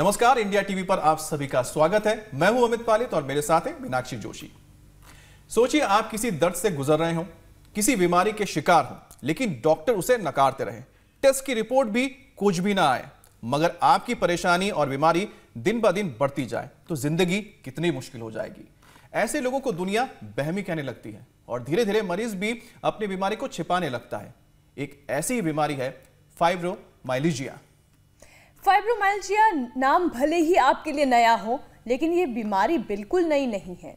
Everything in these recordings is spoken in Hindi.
नमस्कार, इंडिया टीवी पर आप सभी का स्वागत है। मैं हूं अमित पालित और मेरे साथ है मीनाक्षी जोशी। सोचिए आप किसी दर्द से गुजर रहे हो, किसी बीमारी के शिकार हो, लेकिन डॉक्टर उसे नकारते रहे, टेस्ट की रिपोर्ट भी कुछ भी ना आए, मगर आपकी परेशानी और बीमारी दिन ब दिन बढ़ती जाए तो जिंदगी कितनी मुश्किल हो जाएगी। ऐसे लोगों को दुनिया बहमी कहने लगती है और धीरे धीरे मरीज भी अपनी बीमारी को छिपाने लगता है। एक ऐसी ही बीमारी है फाइब्रोमाइल्जिया। फाइब्रोमाइल्जिया नाम भले ही आपके लिए नया हो, लेकिन ये बीमारी बिल्कुल नई नहीं है,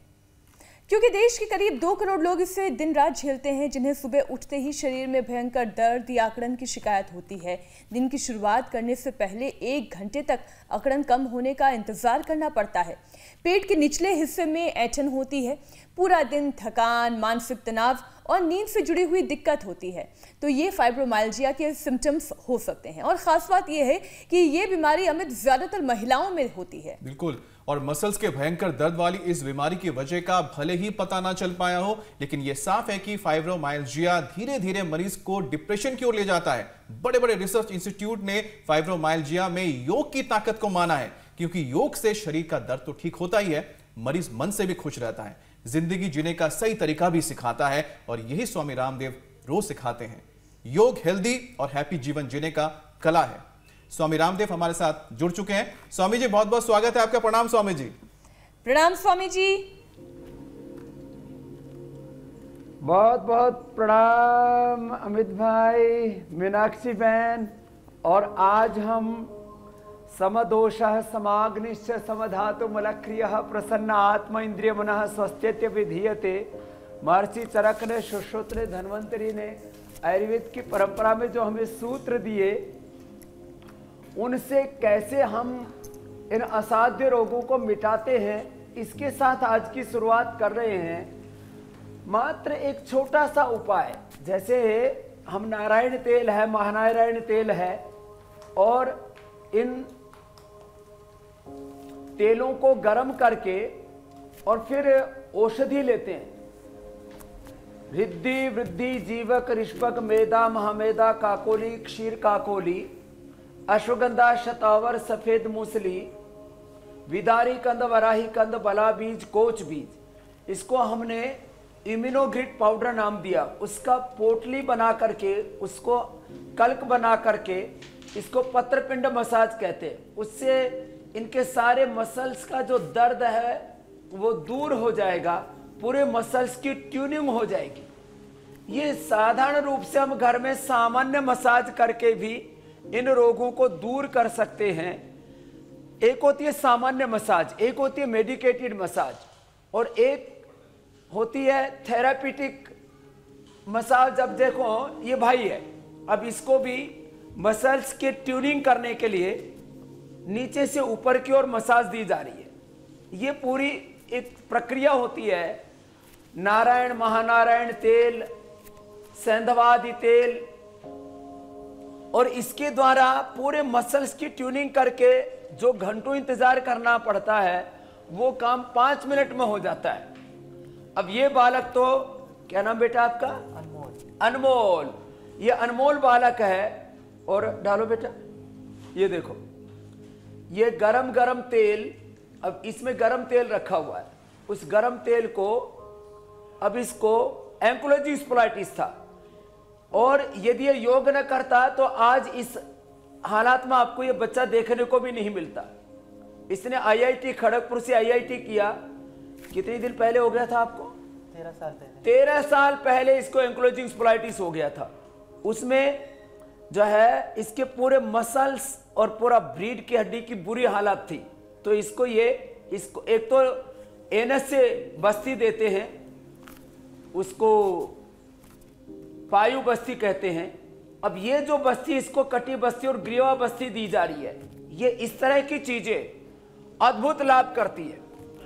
क्योंकि देश के करीब 2 करोड़ लोग इससे दिन रात झेलते हैं, जिन्हें सुबह उठते ही शरीर में भयंकर दर्द या अकड़न की शिकायत होती है। दिन की शुरुआत करने से पहले 1 घंटे तक अकड़न कम होने का इंतजार करना पड़ता है। पेट के निचले हिस्से में ऐंठन होती है। पूरा दिन थकान, मानसिक तनाव और नींद से जुड़ी हुई दिक्कत होती है। तो ये फाइब्रोमाइल्जिया के सिम्टम्स हो सकते हैं। और खास बात यह है कि ये बीमारी अमित ज्यादातर महिलाओं में होती है। बिल्कुल, और मसल्स के भयंकर दर्द वाली इस बीमारी की वजह का भले ही पता ना चल पाया हो, लेकिन यह साफ है कि फाइब्रोमाइल्जिया धीरे धीरे मरीज को डिप्रेशन की ओर ले जाता है। बड़े बड़े रिसर्च इंस्टीट्यूट ने फाइब्रोमाइल्जिया में योग की ताकत को माना है, क्योंकि योग से शरीर का दर्द तो ठीक होता ही है, मरीज मन से भी खुश रहता है, जिंदगी जीने का सही तरीका भी सिखाता है। और यही स्वामी रामदेव रोज सिखाते हैं। योग हेल्दी और हैप्पी जीवन जीने का कला है। स्वामी रामदेव हमारे साथ जुड़ चुके हैं। स्वामी जी, बहुत बहुत स्वागत है आपका। प्रणाम स्वामी जी। प्रणाम स्वामी जी। बहुत बहुत प्रणाम अमित भाई, मीनाक्षी बहन। और आज हम समदोषः समाग्निश्च समधातु मलक्रियः प्रसन्न आत्मा इंद्रिय मनः स्वस्थ्यत्य विधीयते। महर्षि चरक ने, सुश्रुत ने, धन्वंतरी ने आयुर्वेद की परंपरा में जो हमें सूत्र दिए, उनसे कैसे हम इन असाध्य रोगों को मिटाते हैं, इसके साथ आज की शुरुआत कर रहे हैं। मात्र एक छोटा सा उपाय, जैसे हम नारायण तेल है, महानारायण तेल है, और इन तेलों को गर्म करके और फिर औषधि लेते हैं। रिद्धि वृद्धि जीवक रिष्पक मेदा महामेदा काकोली क्षीर काकोली अश्वगंधा शतावर सफेद मूसली विदारी कंद वराही कंद बला बीज कोच बीज, इसको हमने इम्यूनोग्रिड पाउडर नाम दिया। उसका पोटली बना करके, उसको कल्क बना करके, इसको पत्रपिंड मसाज कहते हैं। उससे इनके सारे मसल्स का जो दर्द है वो दूर हो जाएगा, पूरे मसल्स की ट्यूनिंग हो जाएगी। ये साधारण रूप से हम घर में सामान्य मसाज करके भी इन रोगों को दूर कर सकते हैं। एक होती है सामान्य मसाज, एक होती है मेडिकेटेड मसाज, और एक होती है थेरापीटिक मसाज। अब देखो ये भाई है, अब इसको भी मसल्स के ट्यूनिंग करने के लिए नीचे से ऊपर की ओर मसाज दी जा रही है। ये पूरी एक प्रक्रिया होती है। नारायण महानारायण तेल, सेंधवादि तेल, और इसके द्वारा पूरे मसल्स की ट्यूनिंग करके जो घंटों इंतजार करना पड़ता है, वो काम 5 मिनट में हो जाता है। अब ये बालक तो, क्या नाम बेटा आपका? अनमोल। ये अनमोल बालक है। और डालो बेटा, ये देखो, ये गरम गरम तेल, अब इसमें गरम तेल रखा हुआ है। उस गरम तेल को, अब इसको एंकोलॉजी स्पोलाइटिस था, और यदि ये योग न करता तो आज इस हालात में आपको ये बच्चा देखने को भी नहीं मिलता। इसने आईआईटी खड़गपुर से आईआईटी किया। कितने दिन पहले हो गया था आपको? 13 साल पहले। 13 साल पहले इसको एंकोलॉजी स्पोलाइटिस हो गया था। उसमें जो है इसके पूरे मसल्स और पूरा ब्रीड की हड्डी की बुरी हालत थी। तो इसको एक तो एनएस से बस्ती देते हैं, उसको पायु बस्ती कहते हैं। अब ये जो बस्ती, इसको कटी बस्ती और ग्रीवा बस्ती दी जा रही है। ये इस तरह की चीजें अद्भुत लाभ करती है।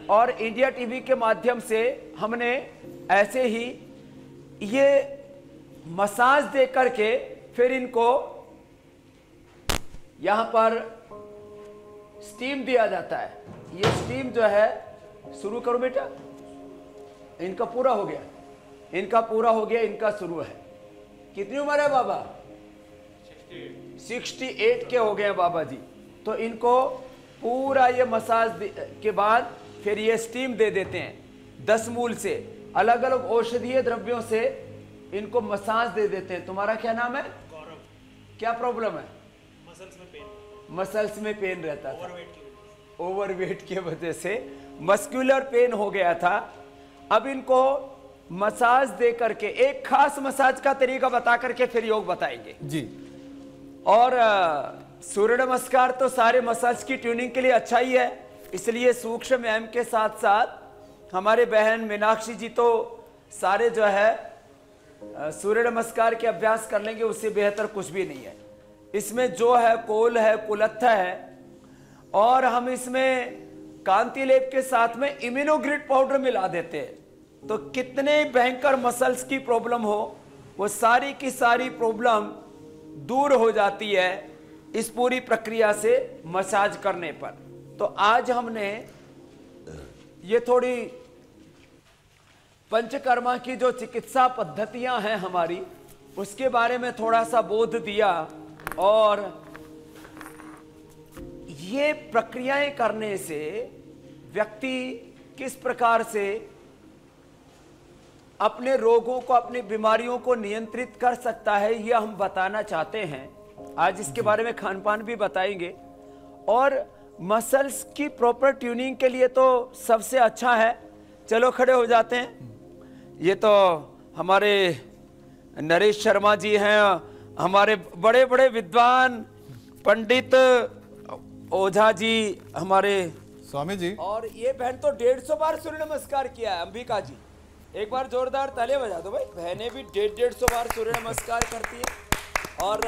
और इंडिया टीवी के माध्यम से हमने ऐसे ही ये मसाज दे करके फिर इनको यहां पर स्टीम दिया जाता है। ये स्टीम जो है, शुरू करो बेटा, इनका पूरा हो गया, इनका पूरा हो गया, इनका शुरू है। कितनी उम्र है बाबा? 68 के हो गए हैं बाबा जी। तो इनको पूरा ये मसाज के बाद फिर ये स्टीम दे देते हैं 10 मूल से, अलग अलग औषधीय द्रव्यों से इनको मसाज दे देते हैं। तुम्हारा क्या नाम है? गौरव। क्या प्रॉब्लम है? मसल्स में पेन। मसल्स में पेन रहता था, ओवरवेट की वजह से मस्कुलर पेन हो गया था। अब इनको मसाज दे करके, एक खास मसाज का तरीका बता करके फिर योग बताएंगे जी। और सूर्य नमस्कार तो सारे मसाज की ट्यूनिंग के लिए अच्छा ही है, इसलिए सूक्ष्म व्यायाम के साथ साथ हमारे बहन मीनाक्षी जी तो सारे जो है सूर्य नमस्कार के अभ्यास कर लेंगे, उससे बेहतर कुछ भी नहीं है। इसमें जो है कोल है, कुलत्थ है, और हम इसमें कांति लेप के साथ में इम्यूनोग्रिड पाउडर मिला देते हैं। तो कितने भयंकर मसल्स की प्रॉब्लम हो, वो सारी की सारी प्रॉब्लम दूर हो जाती है इस पूरी प्रक्रिया से मसाज करने पर। तो आज हमने ये थोड़ी पंचकर्मा की जो चिकित्सा पद्धतियां हैं हमारी, उसके बारे में थोड़ा सा बोध दिया, और ये प्रक्रियाएं करने से व्यक्ति किस प्रकार से अपने रोगों को, अपनी बीमारियों को नियंत्रित कर सकता है, यह हम बताना चाहते हैं। आज इसके बारे में खान पान भी बताएंगे। और मसल्स की प्रॉपर ट्यूनिंग के लिए तो सबसे अच्छा है, चलो खड़े हो जाते हैं। ये तो हमारे नरेश शर्मा जी हैं, हमारे बड़े बड़े विद्वान पंडित ओझा जी हमारे स्वामी जी। और ये बहन तो 150 बार सूर्य नमस्कार किया है, अंबिका जी। एक बार जोरदार तालियां बजा दो भाई। बहनें भी 150 बार सूर्य नमस्कार करती है। और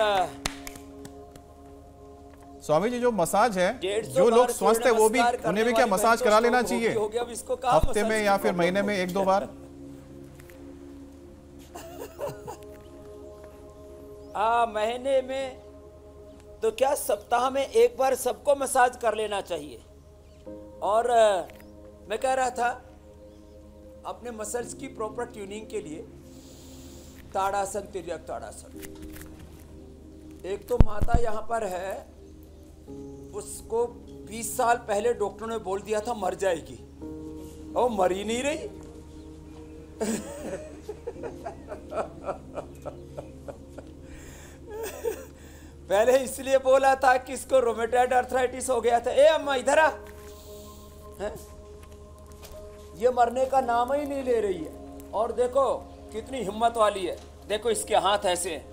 स्वामी जी जो मसाज है, 150 जो लोग बार स्वस्थ है वो भी, सूर्य नमस्कार उन्हें भी क्या करने मसाज वाली करा बहन लेना तो चाहिए हो गया, अब इसको कहाँ हफ्ते में मसाज या की फिर महीने प्रॉब्लम में है? 1-2 बार? महीने में तो क्या, सप्ताह में एक बार सबको मसाज कर लेना चाहिए। और मैं कह रहा था अपने मसल्स की प्रॉपर ट्यूनिंग के लिए ताड़ासन, तिर्यक ताड़ासन। एक तो माता यहाँ पर है, उसको 20 साल पहले डॉक्टर ने बोल दिया था मर जाएगी, और मर ही नहीं रही। पहले इसलिए बोला था कि इसको रोमेटॉइड अर्थराइटिस हो गया था। ए अम्मा इधर आ, ये मरने का नाम ही नहीं ले रही है। और देखो कितनी हिम्मत वाली है, देखो इसके हाथ ऐसे हैं।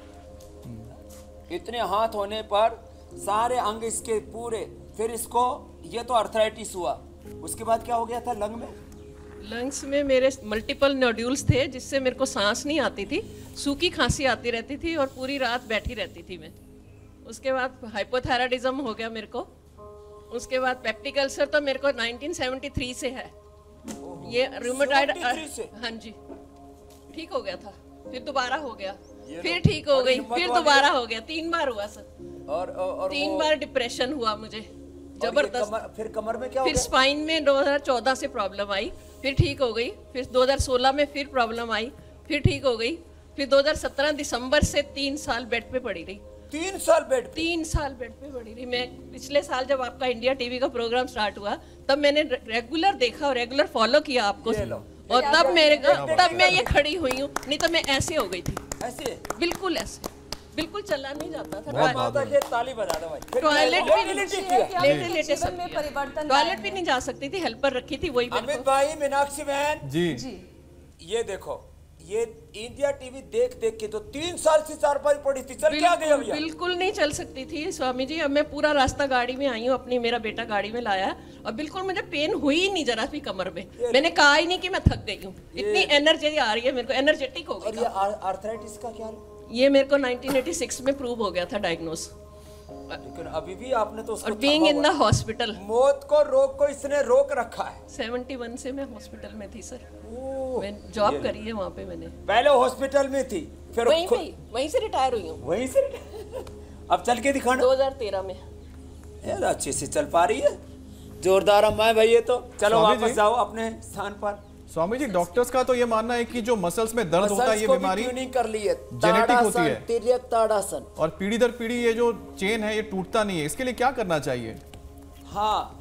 इतने हाथ होने पर सारे अंग इसके पूरे, फिर इसको, ये तो अर्थराइटिस हुआ, उसके बाद क्या हो गया था लंग में? लंग्स में मेरे मल्टीपल नोड्यूल्स थे, जिससे मेरे को सांस नहीं आती थी, सूखी खांसी आती रहती थी और पूरी रात बैठी रहती थी मैं। उसके बाद हाइपोथायराइडिज्म हो गया मेरे को। उसके बाद पेप्टिक अल्सर तो मेरे को 1973 से है। ये रूमेटॉइड, 73 से? हाँ जी, ठीक हो गया था, फिर दोबारा हो गया, फिर तो ठीक हो बड़ी गई, हिम्मत फिर वाली दोबारा है। हो गया। 3 बार हुआ सर, और 3 बार डिप्रेशन हुआ मुझे जबरदस्त। फिर कमर में क्या हो फिर गया? स्पाइन में 2014 से प्रॉब्लम आई, फिर ठीक हो गई। फिर 2016 में फिर प्रॉब्लम आई, फिर ठीक हो गई। फिर 2017 दिसंबर से 3 साल बेड पे पड़ी रही। 3 साल बेड पे? 3 साल बेड पे पड़ी रही मैं। पिछले साल जब आपका इंडिया टीवी का प्रोग्राम स्टार्ट हुआ, तब मैंने रेगुलर देखा और रेगुलर फॉलो किया आपको, और तब मैं ये खड़ी हुई हूँ, नहीं तो मैं ऐसे हो गई थी, ऐसे बिल्कुल ऐसे, बिल्कुल चला नहीं जाता था। माता के ताली बजा दो भाई। टॉयलेट जीवन में परिवर्तन टॉयलेट भी नहीं जा सकती थी, हेल्पर रखी थी वही मेरे अमित को। भाई, मीनाक्षी बहन जी जी। ये देखो, ये इंडिया टीवी देख देख के तो 3 साल से चारपाई पड़ी थी, चल क्या गया भैया? बिल्कुल नहीं चल सकती थी स्वामी जी। अब मैं पूरा रास्ता गाड़ी में आई हूँ अपनी, मेरा बेटा गाड़ी में लाया, और बिल्कुल मुझे पेन हुई ही नहीं जरा भी कमर में। मैंने कहा ही नहीं कि मैं थक गई हूँ, इतनी एनर्जी आ रही है मेरे को, एनर्जेटिक हो और गई। ये आर्थराइटिस का क्या है? ये मेरे को 1986 में प्रूव हो गया था डायग्नोस, लेकिन अभी भी आपने तो उसको और बीइंग इन द हॉस्पिटल। मौत को, रोग को इसने रोक रखा है। 71 से मैं हॉस्पिटल में थी सर, मैं जॉब करी है वहाँ पे मैंने। पहले हॉस्पिटल में थी, फिर वहीं से रिटायर हुई हूँ, वहीं से अब चल के दिखाना। 2013 में। यार अच्छे से चल पा रही है, जोरदार अम्मा है भाई ये तो। चलो स्वामी वापस जी। जाओ अपने स्थान पर। स्वामी जी, डॉक्टर्स का तो ये मानना है कि जो मसल्स में दर्द होता है, ये बीमारी ट्यूनिंग कर ली है, जेनेटिक होती है, तिर्यक ताड़ासन। और पीढ़ी दर पीढ़ी ये जो चेन है ये टूटता नहीं है। इसके लिए क्या करना चाहिए? हाँ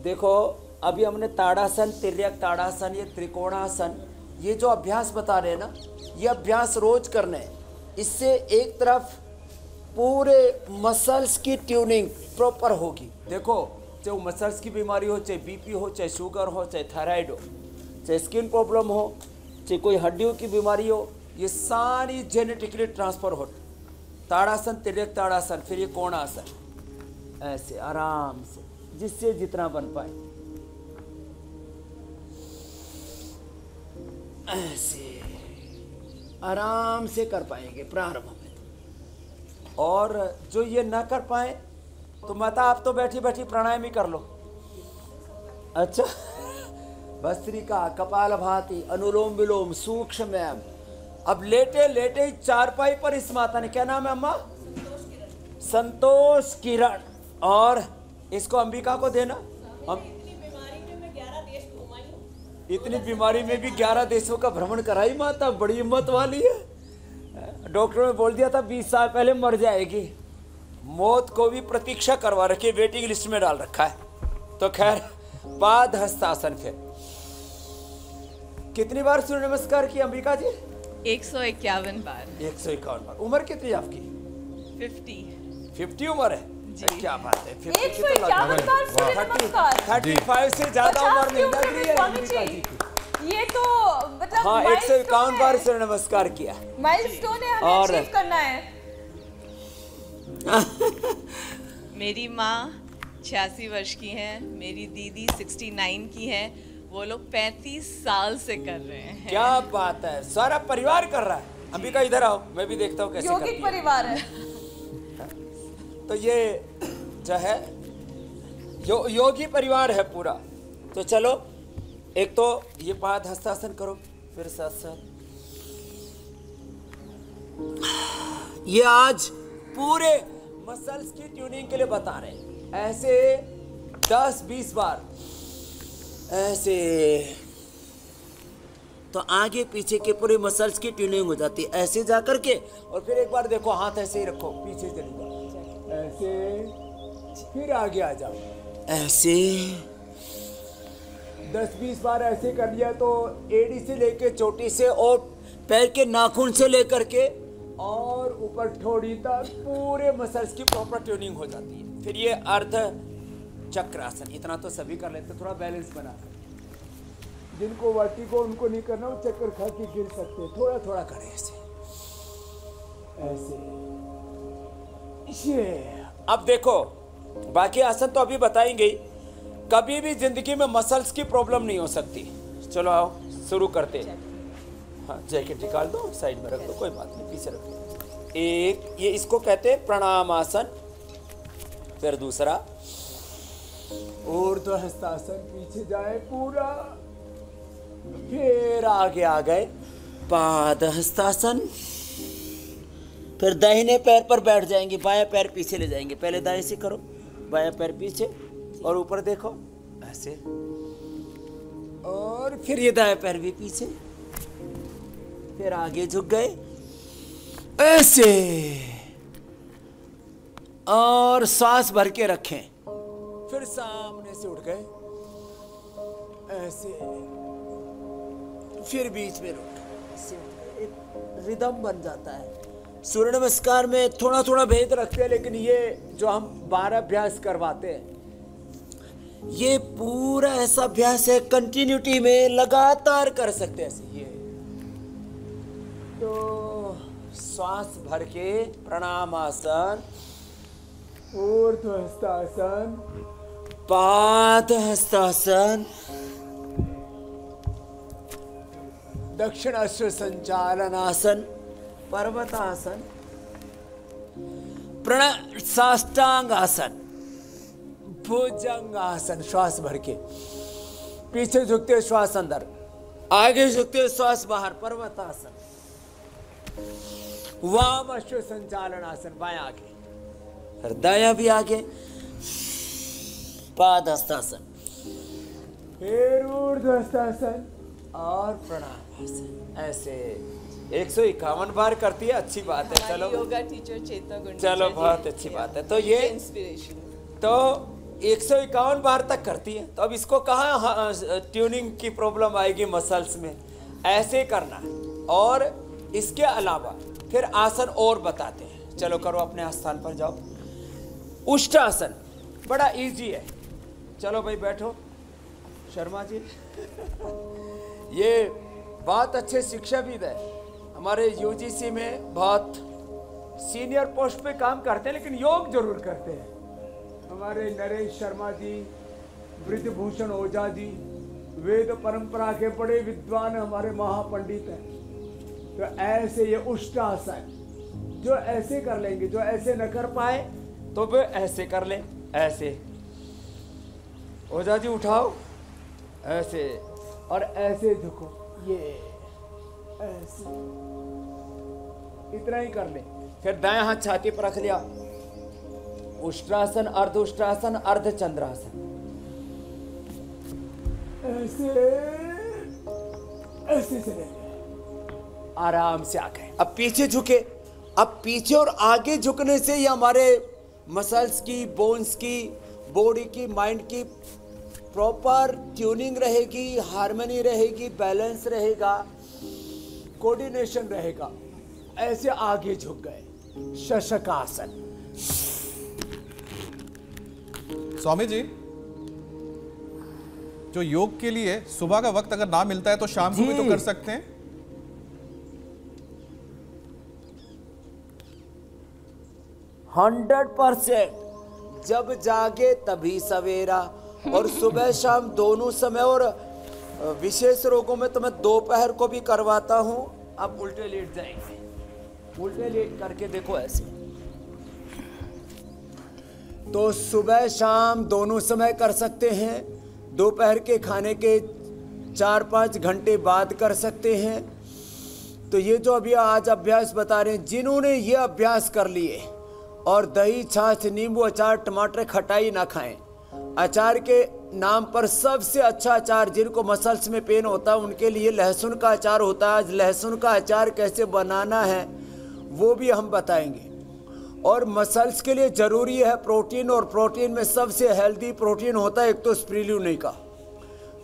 देखो, अभी हमने ताड़ासन, तिर्यक ताड़ासन, ये त्रिकोणासन, ये जो अभ्यास बता रहे हैं ना, ये अभ्यास रोज करने हैं। इससे एक तरफ पूरे मसल्स की ट्यूनिंग प्रॉपर होगी। देखो, चाहे मसल्स की बीमारी हो, चाहे बीपी हो, चाहे शुगर हो, चाहे थायराइड हो, चाहे स्किन प्रॉब्लम हो, चाहे कोई हड्डियों की बीमारी हो, ये सारी जेनेटिकली ट्रांसफर हो। ताड़ासन, तिर्यक ताड़ासन, फिर ये कोणासन, ऐसे आराम से, जिससे जितना बन पाए ऐसे आराम से कर पाएंगे प्रारंभ में। और जो ये ना कर पाए तो माता आप तो बैठी बैठी प्राणायाम ही कर लो। अच्छा, भस्त्रिका, कपालभाति, अनुलोम विलोम, सूक्ष्म। अब लेटे लेटे चारपाई पर इस माता ने, क्या नाम है अम्मा? संतोष किरण। और इसको अंबिका को देना। इतनी बीमारी में भी 11 देशों का भ्रमण कराई माता, बड़ी हिम्मत वाली है। डॉक्टर ने बोल दिया था 20 साल पहले मर जाएगी, मौत को भी प्रतीक्षा करवा रखी, वेटिंग लिस्ट में डाल रखा है। तो खैर, पाद हस्तासन। फिर कितनी बार सूर्य नमस्कार की अंबिका जी? 151 बार। 151 बार। उम्र कितनी आपकी? 50 उम्र है जी। क्या बात है, 151 बार सूर्य नमस्कार। 35 से ज्यादा उम्र नहीं लग रही है अंबिका जी की। ये तो मतलब हाँ, 151 बार सूर्य नमस्कार किया। माइलस्टोन है, हमें अचीव करना है। मेरी माँ 86 वर्ष की हैं, मेरी दीदी 69 की हैं, वो लोग 35 साल से कर रहे हैं। क्या बात है, सारा परिवार कर रहा है। अंबिका इधर आओ, मैं भी देखता हूँ कैसे करती है। यौगिक परिवार है। तो ये जो है योगी परिवार है पूरा। तो चलो, एक तो ये पाद हस्तासन करो, फिर साथ साथ ये आज पूरे मसल्स की ट्यूनिंग के लिए बता रहे हैं। ऐसे 10-20 बार ऐसे, तो आगे पीछे के पूरे मसल्स की ट्यूनिंग हो जाती है। ऐसे जा करके, और फिर एक बार देखो, हाथ ऐसे ही रखो, पीछे चले जाओ, ऐसे, फिर आगे आ जाओ, ऐसे 10-20 बार ऐसे कर लिया तो एड़ी से लेके चोटी से और पैर के नाखून से लेकर के और ऊपर ठोड़ी तक पूरे मसल्स की प्रॉपर ट्यूनिंग हो जाती है। फिर ये अर्ध चक्रासन, इतना तो सभी कर लेते, थोड़ा बैलेंस बना कर। जिनको वर्टिगो उनको नहीं करना, वो चक्कर खा के गिर सकते हैं। थोड़ा थोड़ा करें ऐसे ऐसे। ये अब देखो, बाकी आसन तो अभी बताएंगे। कभी भी जिंदगी में मसल्स की प्रॉब्लम नहीं हो सकती। चलो आओ शुरू करते हैं। हाँ, जैकेट निकाल दो, साइड में रख दो, कोई बात नहीं, पीछे रख दो। एक ये इसको कहते हैं प्रणाम आसन। फिर दूसरा ऊर्ध्व हस्तासन, पीछे जाए पूरा, फिर आगे आ गए पाद हस्तासन। फिर दाहिने पैर पर बैठ जाएंगे, बायां पैर पीछे ले जाएंगे। पहले दाएं से करो, बायां पैर पीछे और ऊपर देखो ऐसे, और फिर ये दाएं पैर भी पीछे, फिर आगे झुक गए ऐसे, और सांस भर के रखें। फिर सामने से उठ गए ऐसे, फिर बीच में रुक, एक रिदम बन जाता है। सूर्य नमस्कार में थोड़ा थोड़ा भेद रखते हैं, लेकिन ये जो हम 12 अभ्यास करवाते हैं, ये पूरा ऐसा अभ्यास है कंटिन्यूटी में लगातार कर सकते हैं ऐसे। ये तो श्वास भर के प्रणामासन, ऊर्ध्व हस्तासन, पाद हस्तासन, दक्षिणाश्व संचालनासन, पर्वतासन, साष्टांगासन, भुजंगासन। श्वास भर के पीछे झुकते श्वास अंदर, आगे झुकते श्वास बाहर, पर्वतासन, वाम अश्व संचालनासन, बायां आगे, फिर दायां भी आगे, पाद हस्तासन, फिर ऊर्ध्व हस्तासन, और प्रणाम। ऐसे 151 बार करती है, अच्छी बात है। चलो योगा टीचर चेता गुंडा, चलो बहुत अच्छी बात है। तो ये इंस्पिरेशन तो 151 बार तक करती है। तो अब इसको कहाँ ट्यूनिंग की प्रॉब्लम आएगी मसल्स में, ऐसे करना है। और इसके अलावा फिर आसन और बताते हैं। चलो करो, अपने स्थान पर जाओ। उष्टासन बड़ा इजी है। चलो भाई बैठो शर्मा जी। ये बहुत अच्छे शिक्षाविद है, हमारे यूजीसी में बहुत सीनियर पोस्ट पे काम करते हैं, लेकिन योग जरूर करते हैं। हमारे नरेश शर्मा जी, ब्रिजभूषण ओझा जी वेद परंपरा के बड़े विद्वान हमारे महापंडित हैं। तो ऐसे ये उष्टासन जो ऐसे कर लेंगे, जो ऐसे न कर पाए तो वे ऐसे कर लें। ऐसे ओझा जी उठाओ, ऐसे और ऐसे झुको, ये ऐसे, इतना ही कर ले। फिर दाएं हाथ छाती पर रख लिया। उष्ट्रासन, अर्ध उष्ट्रासन, अर्ध चंद्रासन। ऐसे ऐसे चले, आराम से आ गए। अब पीछे झुके। अब पीछे और आगे झुकने से ये हमारे मसल्स की, बोन्स की, बॉडी की, माइंड की प्रॉपर ट्यूनिंग रहेगी, हार्मनी रहेगी, बैलेंस रहेगा, कोऑर्डिनेशन रहेगा। ऐसे आगे झुक गए, शशकासन। स्वामी जी, जो योग के लिए सुबह का वक्त अगर ना मिलता है तो शाम को भी तो कर सकते हैं। 100% जब जागे तभी सवेरा, और सुबह शाम दोनों समय। और विशेष रोगों में तो मैं दोपहर को भी करवाता हूं। आप उल्टे लेट जाएंगे, उल्टे लेट करके देखो ऐसे। तो सुबह शाम दोनों समय कर सकते हैं। दोपहर के खाने के 4-5 घंटे बाद कर सकते हैं। तो ये जो अभी आज अभ्यास बता रहे हैं, जिन्होंने ये अभ्यास कर लिए और दही, छाछ, नींबू, अचार, टमाटर, खटाई ना खाएं, अचार के नाम पर सबसे अच्छा अचार, जिनको मसल्स में पेन होता है उनके लिए लहसुन का अचार होता है। आज लहसुन का अचार कैसे बनाना है वो भी हम बताएंगे। और मसल्स के लिए ज़रूरी है प्रोटीन, और प्रोटीन में सबसे हेल्दी प्रोटीन होता है एक तो स्पिरुलिना का।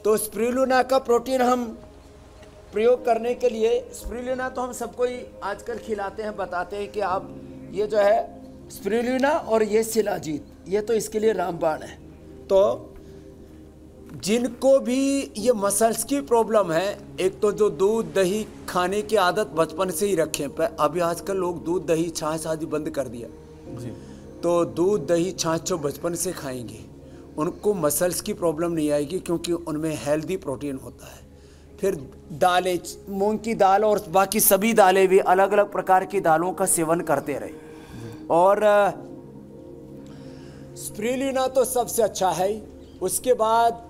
तो स्पिरुलिना का प्रोटीन हम प्रयोग करने के लिए, स्पिरुलिना तो हम सबको ही आजकल खिलाते हैं, बताते हैं कि आप ये जो है स्पिरुलिना और ये शिलाजीत, ये तो इसके लिए रामबाण है। तो जिनको भी ये मसल्स की प्रॉब्लम है, एक तो जो दूध दही खाने की आदत बचपन से ही रखें। अभी आजकल लोग दूध दही छाछ आदि बंद कर दिया जी। तो दूध दही छाछ जो बचपन से खाएंगे उनको मसल्स की प्रॉब्लम नहीं आएगी, क्योंकि उनमें हेल्दी प्रोटीन होता है। फिर दालें, मूंग की दाल और बाकी सभी दालें भी, अलग अलग प्रकार की दालों का सेवन करते रहे। और स्पिरुलिना तो सबसे अच्छा है। उसके बाद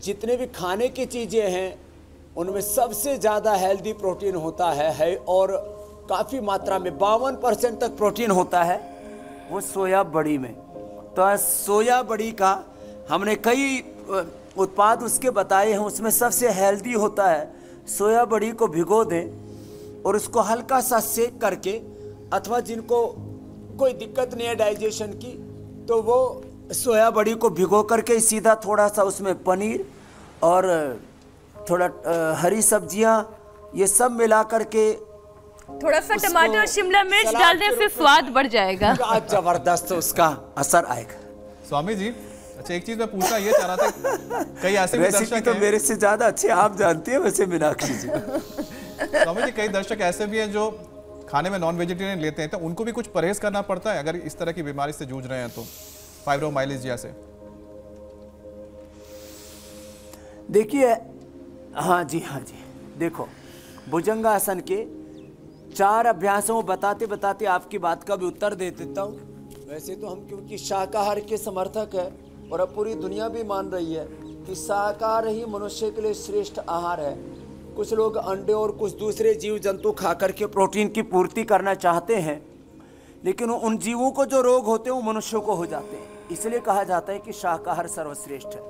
जितने भी खाने की चीज़ें हैं उनमें सबसे ज़्यादा हेल्दी प्रोटीन होता है और काफ़ी मात्रा में 52% तक प्रोटीन होता है वो सोया बड़ी में। तो सोया बड़ी का हमने कई उत्पाद उसके बताए हैं, उसमें सबसे हेल्दी होता है। सोया बड़ी को भिगो दें और उसको हल्का सा सेक करके, अथवा जिनको कोई दिक्कत नहीं है डाइजेशन की, तो वो सोया बड़ी को भिगो करके सीधा थोड़ा सा उसमें पनीर और थोड़ा हरी सब्जियां, ये सब मिला करके, थोड़ा सा टमाटर और शिमला मिर्च डालने से स्वाद बढ़ जाएगा। जबरदस्त उसका असर आएगा। स्वामी जी, अच्छा एक चीज मैं पूछना ये चाह रहा था, कई ऐसे भी दर्शक तो मेरे से ज्यादा अच्छे आप जानती हैं वैसे मीनाक्षी जी। स्वामी जी, कई दर्शक ऐसे भी हैं जो खाने में नॉन वेजिटेरियन लेते हैं, तो उनको भी कुछ परहेज करना पड़ता है अगर इस तरह की बीमारी से जूझ रहे हैं तो, फाइब्रोमाइल्जिया से? देखिए, हाँ जी, देखो भुजंगासन के 4 अभ्यासों बताते बताते आपकी बात का भी उत्तर दे देता हूँ। वैसे तो हम क्योंकि शाकाहार के समर्थक है और अब पूरी दुनिया भी मान रही है कि शाकाहार ही मनुष्य के लिए श्रेष्ठ आहार है। कुछ लोग अंडे और कुछ दूसरे जीव जंतु खा करके प्रोटीन की पूर्ति करना चाहते हैं, लेकिन उन जीवों को जो रोग होते हैं वो मनुष्यों को हो जाते हैं। इसलिए कहा जाता है कि शाकाहार सर्वश्रेष्ठ है।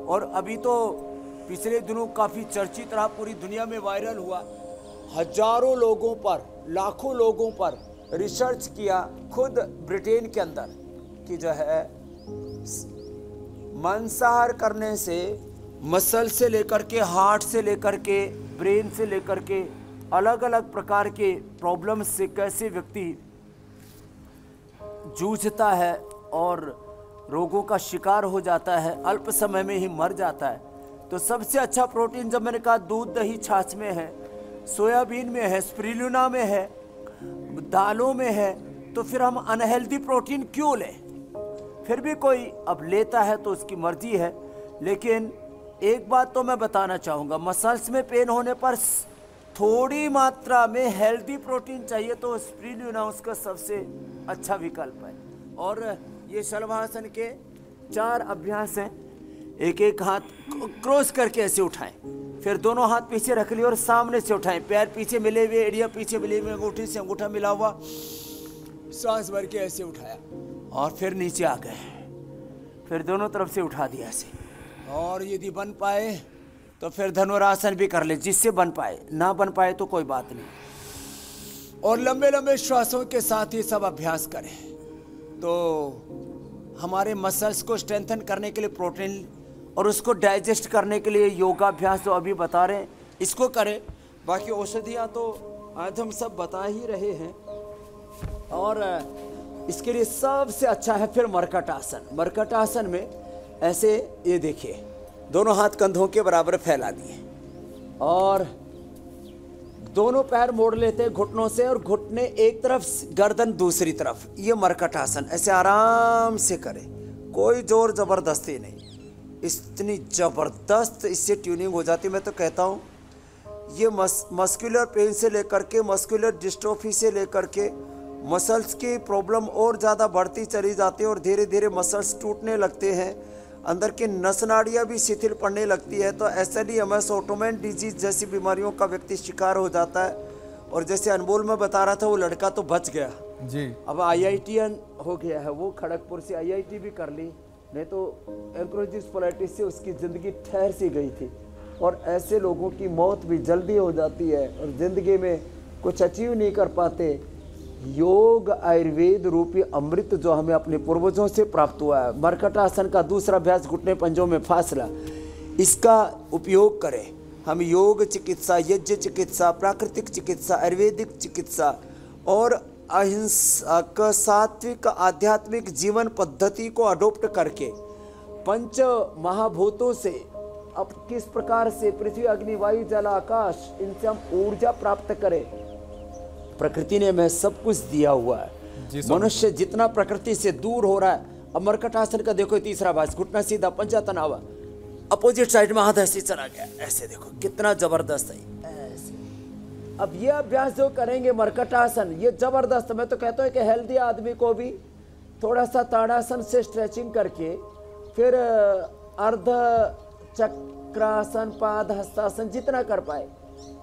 और अभी तो पिछले दिनों काफ़ी चर्चित रहा, पूरी दुनिया में वायरल हुआ। हजारों लोगों पर, लाखों लोगों पर रिसर्च किया खुद ब्रिटेन के अंदर कि जो है मांसाहार करने से मसल से लेकर के, हार्ट से लेकर के, ब्रेन से लेकर के अलग अलग प्रकार के प्रॉब्लम्स से कैसे व्यक्ति जूझता है और रोगों का शिकार हो जाता है, अल्प समय में ही मर जाता है। तो सबसे अच्छा प्रोटीन जब मैंने कहा दूध, दही, छाछ में है, सोयाबीन में है, स्पिरुलिना में है, दालों में है, तो फिर हम अनहेल्दी प्रोटीन क्यों लें? फिर भी कोई अब लेता है तो उसकी मर्जी है। लेकिन एक बात तो मैं बताना चाहूँगा, मसल्स में पेन होने पर थोड़ी मात्रा में हेल्दी प्रोटीन चाहिए तो स्पिरुलिना उसका सबसे अच्छा विकल्प है। और ये शलभासन के 4 अभ्यास हैं। एक एक हाथ क्रॉस करके ऐसे उठाएं, फिर दोनों हाथ पीछे रख लिए और सामने से उठाएं, पैर पीछे मिले हुए, एड़िया पीछे मिले हुए, अंगूठी से अंगूठा मिला हुआ, सांस भर के ऐसे उठाया और फिर नीचे आ गए, फिर दोनों तरफ से उठा दिया ऐसे। और यदि बन पाए तो फिर धनुरासन भी कर ले, जिससे बन पाए, ना बन पाए तो कोई बात नहीं। और लंबे लंबे श्वासों के साथ ही सब अभ्यास करें। तो हमारे मसल्स को स्ट्रेंथन करने के लिए प्रोटीन और उसको डाइजेस्ट करने के लिए योगाभ्यास जो अभी बता रहे हैं इसको करें। बाकी औषधियाँ तो आज हम सब बता ही रहे हैं। और इसके लिए सबसे अच्छा है फिर मरकट आसन। मरकट आसन में ऐसे, ये देखिए, दोनों हाथ कंधों के बराबर फैला दिए और दोनों पैर मोड़ लेते हैं घुटनों से और घुटने एक तरफ, गर्दन दूसरी तरफ। ये मरकट आसन ऐसे आराम से करें, कोई जोर जबरदस्ती नहीं। इतनी ज़बरदस्त इससे ट्यूनिंग हो जाती है। मैं तो कहता हूँ ये मस्कुलर पेन से लेकर के, मस्कुलर डिस्ट्रोफी से लेकर के मसल्स की प्रॉब्लम और ज़्यादा बढ़ती चली जाती है और धीरे धीरे मसल्स टूटने लगते हैं, अंदर की नस नाड़ियाँ भी शिथिल पड़ने लगती है। तो SLEMS, ऑटोमेन डिजीज जैसी बीमारियों का व्यक्ति शिकार हो जाता है। और जैसे अनमोल में बता रहा था, वो लड़का तो बच गया जी, अब IITian हो गया है, वो खड़गपुर से IIT भी कर ली, नहीं तो एंक्रोजिस स्पोलाइटिस से उसकी ज़िंदगी ठहर सी गई थी। और ऐसे लोगों की मौत भी जल्दी हो जाती है और ज़िंदगी में कुछ अचीव नहीं कर पाते। योग आयुर्वेद रूपी अमृत जो हमें अपने पूर्वजों से प्राप्त हुआ है। मरकट आसन का दूसरा अभ्यास, घुटने पंजों में फासला, इसका उपयोग करें। हम योग चिकित्सा, यज्ञ चिकित्सा, प्राकृतिक चिकित्सा, आयुर्वेदिक चिकित्सा और अहिंसक सात्विक आध्यात्मिक जीवन पद्धति को अडोप्ट करके पंच महाभूतों से अब किस प्रकार से पृथ्वी, अग्नि, वायु, जल, आकाश, इनसे हम ऊर्जा प्राप्त करें। प्रकृति ने हमें सब कुछ दिया हुआ है। मनुष्य जितना प्रकृति से दूर हो रहा है। अब मरकट आसन का देखो, तीसरा अभ्यास, घुटना सीधा, पंजा तनावा, अपोजिट साइड में हाथ ऐसे चला गया, ऐसे देखो कितना जबरदस्त है ऐसे। अब ये अभ्यास जो करेंगे मरकट आसन, ये जबरदस्त। मैं तो कहता हूँ कि हेल्दी आदमी को भी थोड़ा सा ताड़ासन से स्ट्रेचिंग करके, फिर अर्ध चक्रासन, पाद हस्तासन जितना कर पाए,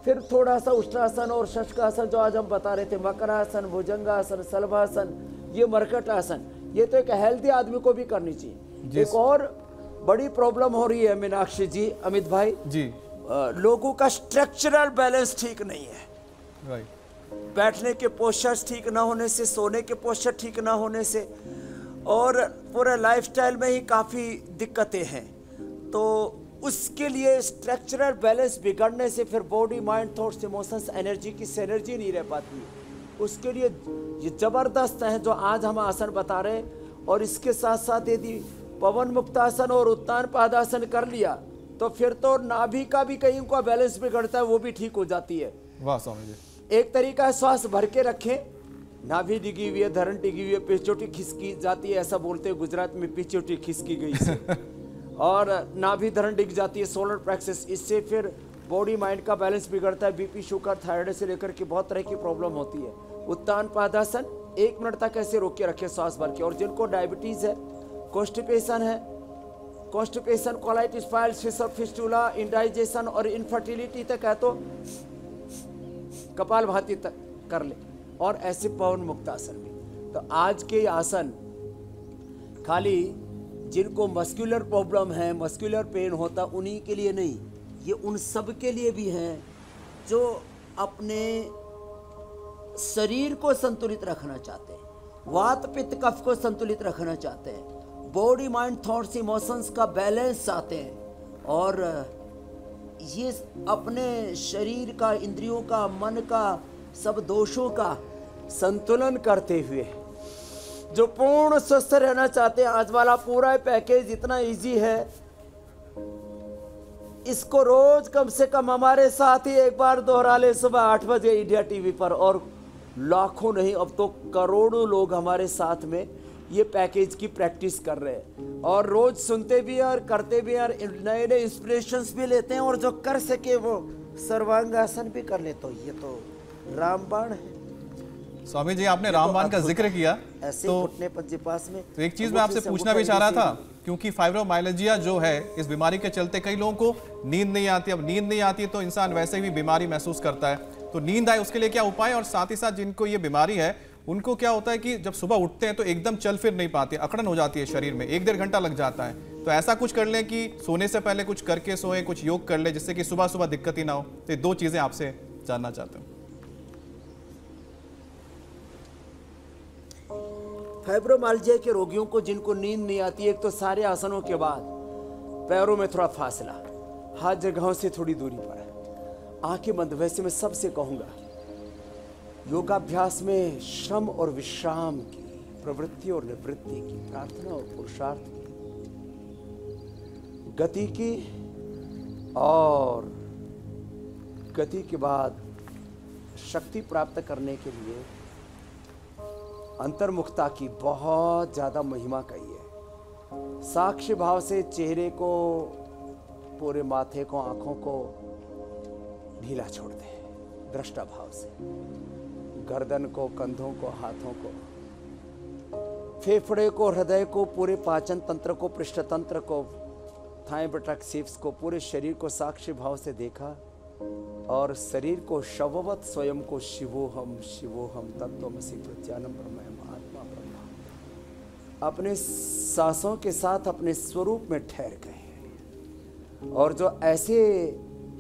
फिर थोड़ा सा उष्ट्रासन और शशकासन जो आज हम बता रहे थे, मकरासन, भुजंगासन, शलभासन, ये मरकट आसन, ये तो एक हेल्दी आदमी को भी करनी चाहिए। एक और बड़ी प्रॉब्लम हो रही है मीनाक्षी जी, अमित भाई जी, लोगों का स्ट्रक्चरल बैलेंस ठीक नहीं है। राइट। बैठने के पोस्चर्स ठीक ना होने से, सोने के पोस्चर ठीक ना होने से, और पूरे लाइफस्टाइल में ही काफ़ी दिक्कतें हैं। तो उसके लिए स्ट्रक्चरल बैलेंस बिगड़ने से फिर body, mind, thoughts, emotions, energy की सिनर्जी नहीं रह पाती है। उसके लिए ये ज़बरदस्त है जो आज हम आसन बता रहे हैं। और इसके साथ साथ यदि पवन मुक्तासन और उत्तान पादासन कर लिया तो फिर तो नाभि का भी कहीं का बैलेंस बिगड़ता है, वो भी ठीक हो जाती है। वाह स्वामी जी। एक तरीका है, श्वास भर के रखें, नाभि डिगी हुई है, धरण डिगी हुई है, पिछोटी खिसकी जाती है, ऐसा बोलते हैं गुजरात में, पिछोटी खिसकी गई से और नाभि धरण डिग जाती है, सोलर प्लेक्सस। इससे फिर बॉडी माइंड का बैलेंस बिगड़ता है, बीपी, शुगर, थायराइड से लेकर के बहुत तरह की प्रॉब्लम होती है। उत्तान पादासन 1 मिनट तक ऐसे रोक के रखें श्वास भर के। और जिनको डायबिटीज़ है, कॉन्स्टिपेशन है, constipation, colitis, piles, fistula, indigestion और इनफर्टिलिटी तक है तो कपालभाति तक कर ले। और ऐसे पवन मुक्त आसन भी। तो आज के आसन खाली जिनको मस्कुलर प्रॉब्लम है, मस्कुलर पेन होता, उन्हीं के लिए नहीं, ये उन सब के लिए भी है जो अपने शरीर को संतुलित रखना चाहते हैं, वात पित्त कफ को संतुलित रखना चाहते हैं, बॉडी माइंड थॉट्स इमोशंस का बैलेंस चाहते हैं, और ये अपने शरीर का, इंद्रियों का, मन का, सब दोषों का संतुलन करते हुए जो पूर्ण स्वस्थ रहना चाहते हैं। आज वाला पूरा पैकेज इतना इजी है, इसको रोज कम से कम हमारे साथ ही एक बार दोहरा ले सुबह 8 बजे इंडिया टीवी पर, और लाखों नहीं अब तो करोड़ों लोग हमारे साथ में ये पैकेज की प्रैक्टिस कर रहे हैं, और रोज सुनते भी हैं और करते भी हैं, और नए नए इंस्पिरेशंस भी लेते हैं, और जो कर सके वो सर्वांगासन भी कर ले। तो ये तो रामबाण है। स्वामी जी, आपने रामबाण का जिक्र किया, ऐसे तो घुटने पंजे में तो एक चीज मैं आपसे पूछना भी चाह रहा था, क्योंकि फाइब्रोमाइल्जिया जो है, इस बीमारी के चलते कई लोगों को नींद नहीं आती। अब नींद नहीं आती तो इंसान वैसे भी बीमारी महसूस करता है, तो नींद आए उसके लिए क्या उपाय, और साथ ही साथ जिनको ये बीमारी है उनको क्या होता है कि जब सुबह उठते हैं तो एकदम चल फिर नहीं पाते, अकड़न हो जाती है शरीर में, 1-1.5 घंटा लग जाता है। तो ऐसा कुछ कर लें कि सोने से पहले कुछ करके सोए, कुछ योग कर ले, जिससे कि सुबह सुबह दिक्कत ही ना हो। तो ये 2 चीजें आपसे जानना चाहते हूँ। फाइब्रोमाइल्जिया के रोगियों को जिनको नींद नहीं आती, एक तो सारे आसनों के बाद पैरों में थोड़ा फासला, हाथ जगहों से थोड़ी दूरी पर, आंखें बंद। वैसे मैं सबसे कहूंगा योगाभ्यास में श्रम और विश्राम की, प्रवृत्ति और निवृत्ति की, प्रार्थना और पुरुषार्थ की, गति की, और गति के बाद शक्ति प्राप्त करने के लिए अंतर्मुखता की बहुत ज्यादा महिमा कही है। साक्ष्य भाव से चेहरे को, पूरे माथे को, आंखों को ढीला छोड़ दे, दृष्टा भाव से गर्दन को, कंधों को, हाथों को, फेफड़े को, हृदय को, पूरे पाचन तंत्र को, पृष्ठ तंत्र को, थाई बटक सीप्स को, पूरे शरीर को साक्ष्य भाव से देखा, और शरीर को शववत स्वयं को शिवोहम शिवोहम तत्त्वमसि प्रत्यानम ब्रह्म आत्मा ब्रह्म, अपने सांसों के साथ अपने स्वरूप में ठहर गए। और जो ऐसे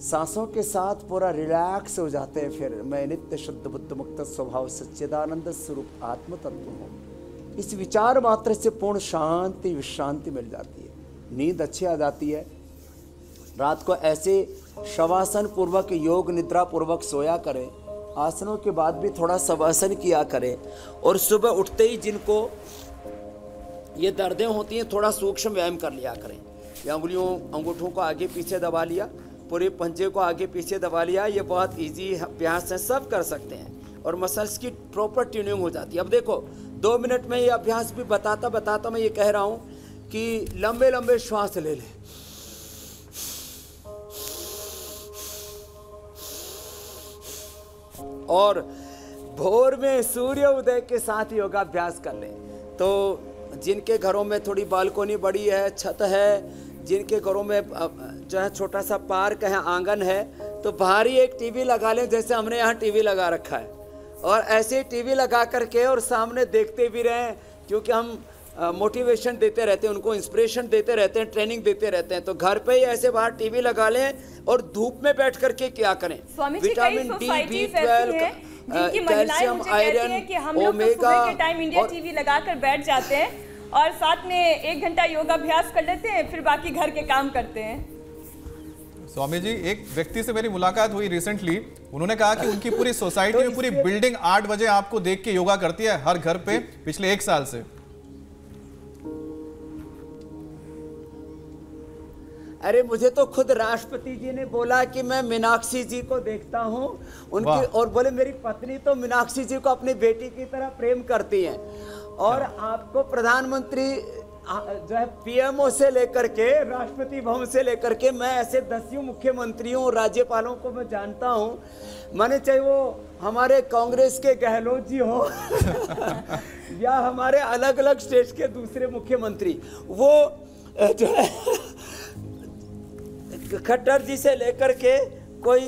सांसों के साथ पूरा रिलैक्स हो जाते हैं, फिर मैं नित्य शुद्ध बुद्ध मुक्त स्वभाव सच्चिदानंद स्वरूप आत्म तत्व हूँ, इस विचार मात्र से पूर्ण शांति विश्रांति मिल जाती है, नींद अच्छी आ जाती है। रात को ऐसे शवासन पूर्वक, योग निद्रा पूर्वक सोया करें, आसनों के बाद भी थोड़ा शवासन किया करें, और सुबह उठते ही जिनको ये दर्दें होती हैं थोड़ा सूक्ष्म व्यायाम कर लिया करें, या अंगूठों को आगे पीछे दबा लिया, पूरे पंजे को आगे पीछे दबा लिया। ये बहुत इजी अभ्यास है, सब कर सकते हैं, और मसल्स की प्रॉपर ट्यूनिंग हो जाती है। अब देखो 2 मिनट में ये अभ्यास भी बताता मैं ये कह रहा हूँ कि लंबे लंबे श्वास ले लें, और भोर में सूर्य उदय के साथ योगाभ्यास कर लें। तो जिनके घरों में थोड़ी बालकोनी बड़ी है, छत है, जिनके घरों में जो है छोटा सा पार्क है, आंगन है, तो बाहर ही एक टीवी लगा लें, जैसे हमने यहाँ टीवी लगा रखा है, और ऐसे ही टीवी लगा करके और सामने देखते भी रहें, क्योंकि हम मोटिवेशन देते रहते हैं, उनको इंस्पिरेशन देते रहते हैं, ट्रेनिंग देते रहते हैं। तो घर पे ही ऐसे बाहर टीवी लगा लें और धूप में बैठ करके क्या करें, vitamin D, B12, calcium, iron, omega, के टाइम इंडिया टीवी लगाकर बैठ जाते हैं और साथ में 1 घंटा योगाभ्यास कर लेते हैं, फिर बाकी घर के काम करते हैं। स्वामी जी, एक व्यक्ति से मेरी मुलाकात हुई रिसेंटली, उन्होंने कहा कि उनकी पूरी सोसाइटी में पूरी बिल्डिंग 8 बजे आपको देख के योगा करती है, हर घर पे पिछले 1 साल से। अरे मुझे तो खुद राष्ट्रपति जी ने बोला कि मैं मीनाक्षी जी को देखता हूँ उनकी, और बोले मेरी पत्नी तो मीनाक्षी जी को अपनी बेटी की तरह प्रेम करती है, और आपको प्रधानमंत्री जो है पीएमओ से लेकर के राष्ट्रपति भवन से लेकर के मैं ऐसे 10 मुख्यमंत्रियों और राज्यपालों को मैं जानता हूँ, माने चाहे वो हमारे कांग्रेस के गहलोत जी हो या हमारे अलग अलग स्टेट के दूसरे मुख्यमंत्री, वो जो है खट्टर जी से लेकर के कोई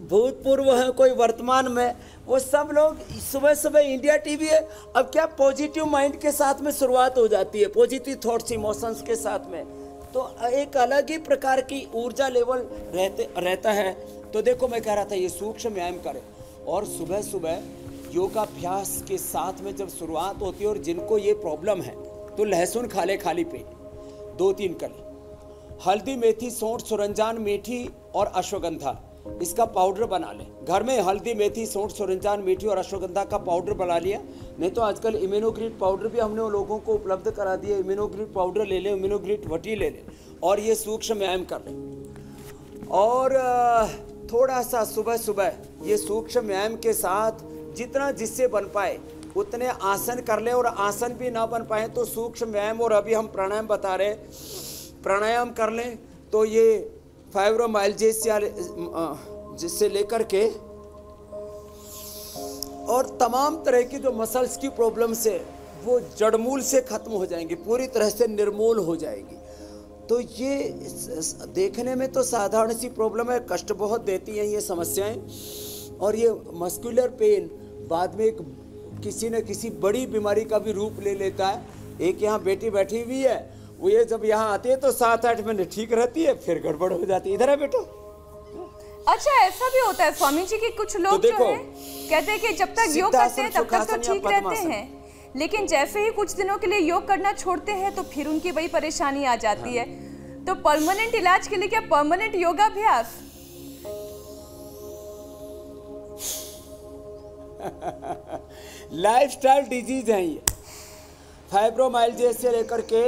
भूतपूर्व है, कोई वर्तमान में, वो सब लोग सुबह सुबह इंडिया टीवी है। अब क्या पॉजिटिव माइंड के साथ में शुरुआत हो जाती है, पॉजिटिव थॉट्स इमोशंस के साथ में, तो एक अलग ही प्रकार की ऊर्जा लेवल रहता है। तो देखो मैं कह रहा था ये सूक्ष्म व्यायाम करें, और सुबह सुबह योगाभ्यास के साथ में जब शुरुआत होती है, और जिनको ये प्रॉब्लम है तो लहसुन खा ले खाली पेट 2-3 कली, हल्दी मेथी सौंठ सुरंजान मेथी और अश्वगंधा इसका पाउडर बना ले। घर में हल्दी मेथी सौंठ सुरंजान मेथी और अश्वगंधा का पाउडर बना लिया, नहीं तो आजकल इम्यूनोग्रिड पाउडर भी हमने उन लोगों को उपलब्ध करा दिया। इम्यूनोग्रिड पाउडर ले लें, इम्यूनोग्रिड वटी ले लें, और ये सूक्ष्म व्यायाम कर लें। और थोड़ा सा सुबह सुबह ये सूक्ष्म व्यायाम के साथ जितना जिससे बन पाए उतने आसन कर ले, और आसन भी ना बन पाए तो सूक्ष्म व्यायाम, और अभी हम प्राणायाम बता रहे, प्राणायाम कर लें। तो ये फाइब्रोमाइल्जिया जिससे लेकर के और तमाम तरह की जो मसल्स की प्रॉब्लम से वो जड़मूल से खत्म हो जाएंगी, पूरी तरह से निर्मूल हो जाएगी। तो ये देखने में तो साधारण सी प्रॉब्लम है, कष्ट बहुत देती हैं ये समस्याएं, और ये मस्कुलर पेन बाद में किसी न किसी बड़ी बीमारी का भी रूप ले लेता है। एक यहाँ बेटी बैठी हुई है, वो ये जब यहाँ आती है तो 7-8 महीने ठीक रहती है, फिर गड़बड़ हो जाती है। इधर है बेटो। अच्छा, ऐसा भी होता है स्वामी जी कि कुछ लोग तो जो है कहते हैं कि जब तक योग करते हैं तब तक तो ठीक रहते हैं, लेकिन जैसे ही कुछ दिनों के लिए योग करना छोड़ते हैं तो फिर उनकी वही परेशानी आ जाती है। तो परमानेंट इलाज के लिए क्या परमानेंट योगाभ्यास? लाइफस्टाइल डिजीज है ये। फाइब्रोमाइल्जिया से लेकर के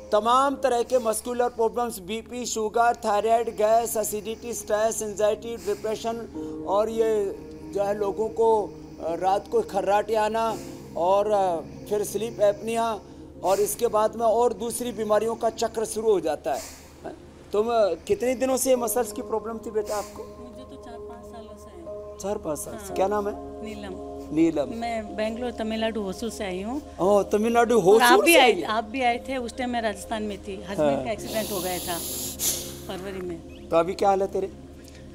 तमाम तरह के muscular problems, BP, sugar, thyroid, gas, acidity, stress, anxiety, depression, और ये जो है लोगों को रात को खर्राटे आना, और फिर स्लीप एपनिया, और इसके बाद में और दूसरी बीमारियों का चक्र शुरू हो जाता है। तुम कितने दिनों से मसल्स की प्रॉब्लम थी बेटा आपको? मुझे तो 4-5 सालों से है। 4-5 साल से। क्या नाम है? नीलम। नीलम। मैं बेंगलोर तमिलनाडु होसूर से आई हूँ। ओह, तमिलनाडु होसूर से आई। आप भी आए थे उस टाइम, मैं राजस्थान में थी। हस्बैंड का एक्सीडेंट हो गया था फरवरी में। तो अभी क्या हाल है तेरे?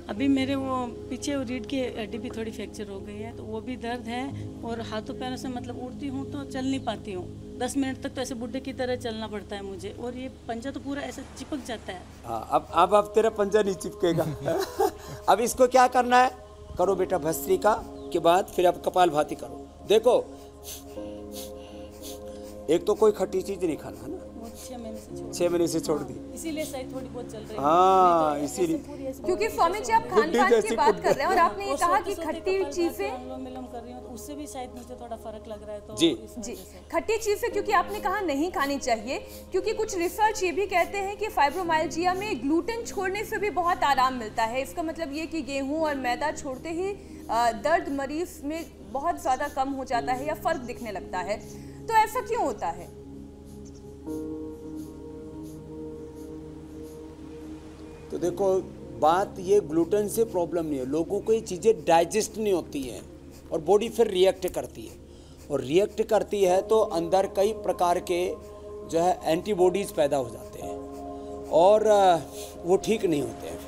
अभी मेरे वो पीछे वो रीढ़ की हड्डी भी थोड़ी फ्रैक्चर हो गई है, तो वो भी दर्द है, और हाथों पैरों से मतलब उठती हूँ तो चल नहीं पाती हूँ। 10 मिनट तक तो ऐसे बुड्ढे की तरह चलना पड़ता है मुझे, और ये पंजा तो पूरा ऐसे चिपक जाता है। हाँ, अब तेरा पंजा नहीं चिपकेगा। अब इसको क्या करना है, करो बेटा भस्त्रिका के बाद फिर अब कपालभाति करो। देखो, एक तो कोई खट्टी चीज नहीं खाना है ना, 6 महीने से छोड़ दी, इसीलिए शायद थोड़ी बहुत चल रही है। हाँ, इसीलिए, क्योंकि स्वामी जी आप खान पान की बात कर रहे हैं, और आपने ये कहा कि खट्टी चीजें, अनुलोम कर रही हूँ, तो उससे भी शायद मुझे थोड़ा फर्क लग रहा है। तो जी खट्टी चीजें क्योंकि आपने कहा नहीं खानी चाहिए, क्योंकि कुछ रिसर्च ये भी कहते हैं कि फाइब्रोमाइल्जिया में ग्लूटेन छोड़ने से भी बहुत आराम मिलता है। इसका मतलब ये कि गेहूं और मैदा छोड़ते ही दर्द मरीज में बहुत ज़्यादा कम हो जाता है या फर्क दिखने लगता है। तो ऐसा क्यों होता है? तो देखो, बात ये ग्लूटेन से प्रॉब्लम नहीं है, लोगों को ये चीज़ें डाइजेस्ट नहीं होती हैं और बॉडी फिर रिएक्ट करती है, और रिएक्ट करती है तो अंदर कई प्रकार के जो है एंटीबॉडीज़ पैदा हो जाते हैं, और वो ठीक नहीं होते हैं।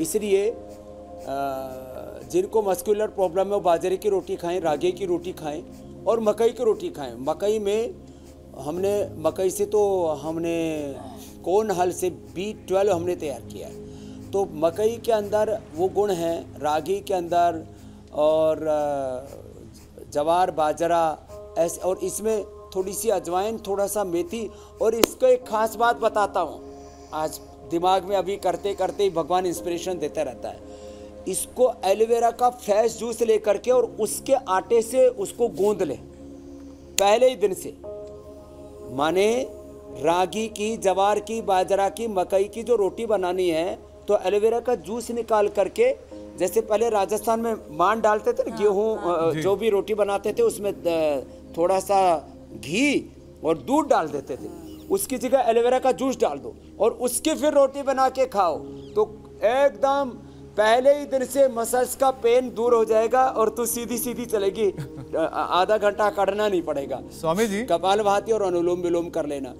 इसलिए जिनको मस्कुलर प्रॉब्लम है वो बाजरे की रोटी खाएं, रागी की रोटी खाएं, और मकई की रोटी खाएं। मकई में मकई से तो हमने कौन हल से B12 हमने तैयार किया है, तो मकई के अंदर वो गुण हैं, रागी के अंदर, और जवार बाजरा ऐसे, और इसमें थोड़ी सी अजवाइन, थोड़ा सा मेथी। और इसको एक खास बात बताता हूँ, आज दिमाग में अभी करते करते ही भगवान इंस्पिरेशन देता रहता है। इसको एलोवेरा का फ्रेश जूस लेकर के और उसके आटे से उसको गूंद ले पहले ही दिन से, माने रागी की, जवार की, बाजरा की, मकई की जो रोटी बनानी है तो एलोवेरा का जूस निकाल करके, जैसे पहले राजस्थान में मान डालते थे ना, गेहूँ जो भी रोटी बनाते थे उसमें थोड़ा सा घी और दूध डाल देते थे, उसकी जगह एलोवेरा का जूस डाल दो और उसकी फिर रोटी बना के खाओ, तो एकदम पहले ही दिन से मसल्स का पेन दूर हो जाएगा और तू सीधी सीधी चलेगी, आधा घंटा काटना नहीं पड़ेगा। स्वामी जी, कपालभाति और अनुलोम विलोम कर लेना।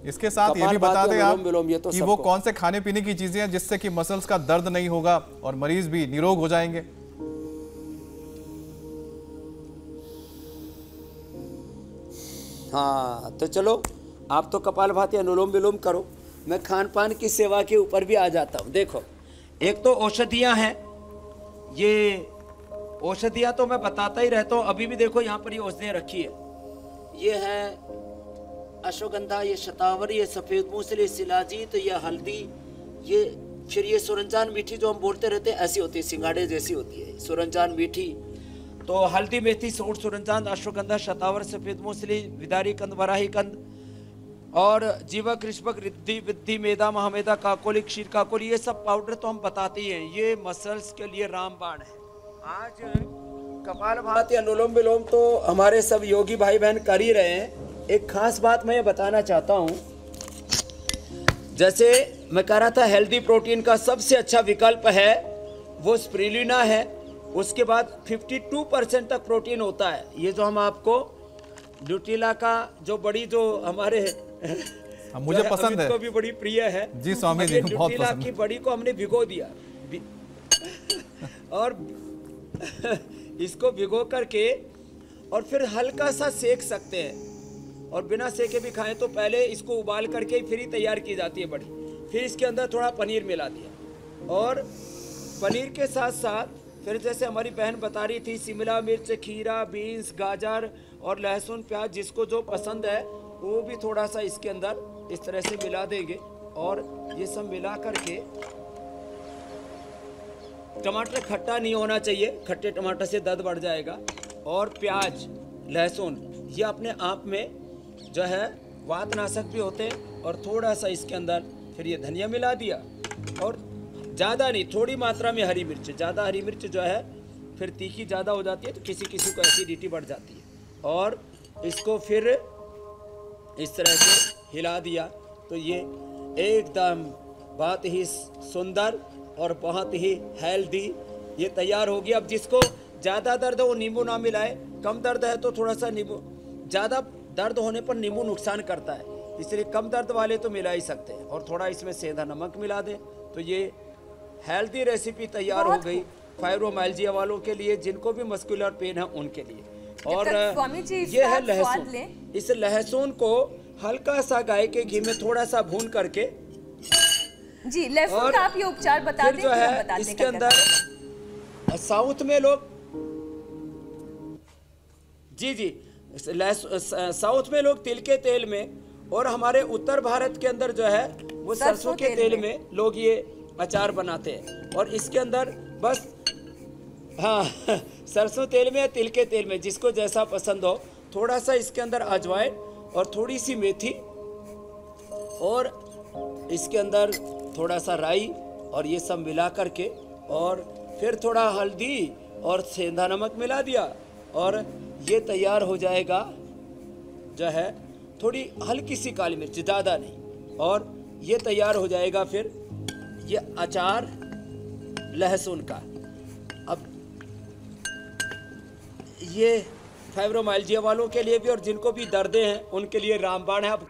इसके साथ ये भी बता दें आप तो कि वो कौन से खाने पीने की चीजें हैं जिससे कि मसल्स का दर्द नहीं होगा और मरीज भी निरोग हो जाएंगे। हाँ, तो चलो आप तो कपालभाति अनुलोम विलोम करो, मैं खान पान की सेवा के ऊपर भी आ जाता हूँ। देखो, एक तो औषधियाँ हैं, ये औषधियाँ तो मैं बताता ही रहता हूँ। अभी भी देखो यहाँ पर ये औषधियाँ रखी है, ये है अश्वगंधा, ये शतावर, ये सफ़ेद मूसल, ये शिलाजीत, ये हल्दी, ये फिर ये सुरंजान मीठी जो हम बोलते रहते हैं, ऐसी होती है, सिंगाड़े जैसी होती है सुरंजान मीठी। तो हल्दी, मेथी, सूंठ, सुरंजान, अश्वगंधा, शतावर, सफ़ेद मूसली, विदारी कंद, वराही कंद और जीवक, ऋष्भक, रिद्धि, विद्धि, मेदा, महामेदा, काकोली, क्षीर काकोली, ये सब पाउडर तो हम बताते ही हैं। ये मसल्स के लिए रामबाण है। आज कपालभाति, अनुलोम विलोम तो हमारे सब योगी भाई बहन कर ही रहे हैं। एक खास बात मैं बताना चाहता हूँ, जैसे मैं कह रहा था हेल्दी प्रोटीन का सबसे अच्छा विकल्प है वो स्पिरुलिना है। उसके बाद 52% तक प्रोटीन होता है। ये जो हम आपको न्यूट्रिला का जो बड़ी जो हमारे मुझे पसंद है, को भी बड़ी प्रिय है जी स्वामी जी, बहुत न्यूट्रिला पसंद की बड़ी को हमने भिगो दिया और इसको भिगो करके और फिर हल्का सा सेक सकते हैं, और बिना सेके भी खाएं तो पहले इसको उबाल करके फिर ही तैयार की जाती है बड़ी। फिर इसके अंदर थोड़ा पनीर मिला दिया, और पनीर के साथ साथ फिर जैसे हमारी बहन बता रही थी, शिमला मिर्च, खीरा, बीन्स, गाजर और लहसुन, प्याज, जिसको जो पसंद है वो भी थोड़ा सा इसके अंदर इस तरह से मिला देंगे। और ये सब मिला करके, टमाटर खट्टा नहीं होना चाहिए, खट्टे टमाटर से दर्द बढ़ जाएगा। और प्याज, लहसुन ये अपने आप में जो है वातनाशक भी होते हैं। और थोड़ा सा इसके अंदर फिर ये धनिया मिला दिया, और ज़्यादा नहीं, थोड़ी मात्रा में हरी मिर्च। ज़्यादा हरी मिर्च जो है फिर तीखी ज़्यादा हो जाती है, तो किसी किसी को एसिडिटी बढ़ जाती है। और इसको फिर इस तरह से हिला दिया तो ये एकदम बहुत ही सुंदर और बहुत ही हेल्दी ये तैयार होगी। अब जिसको ज़्यादा दर्द है वो नींबू ना मिलाए, कम दर्द है तो थोड़ा सा नींबू, ज़्यादा दर्द होने पर नींबू नुकसान करता है, इसलिए कम दर्द वाले तो मिला ही सकते हैं। और थोड़ा इसमें सेंधा नमक मिला दें तो ये हेल्दी रेसिपी तैयार हो गई फाइब्रोमाइल्जिया वालों के लिए, जिनको भी मस्कुलर पेन है उनके लिए। और ये है लहसुन। इस लहसुन को हल्का सा गाय के घी में थोड़ा सा भून करके जी, लहसुन का आप ये उपचार बता दें, जो है इसके अंदर साउथ में लोग जी साउथ में लोग तिल के तेल में, और हमारे उत्तर भारत के अंदर जो है वो सरसों के तेल में लोग ये अचार बनाते हैं। और इसके अंदर बस हाँ सरसों तेल में या तिल के तेल में, जिसको जैसा पसंद हो, थोड़ा सा इसके अंदर अजवाइन और थोड़ी सी मेथी, और इसके अंदर थोड़ा सा राई, और ये सब मिला करके, और फिर थोड़ा हल्दी और सेंधा नमक मिला दिया, और ये तैयार हो जाएगा जो है थोड़ी हल्की सी काली मिर्च, ज़्यादा नहीं। और ये तैयार हो जाएगा फिर ये अचार लहसुन का। अब ये फाइब्रोमाइल्जिया वालों के लिए भी और जिनको भी दर्दें हैं उनके लिए रामबाण है। अब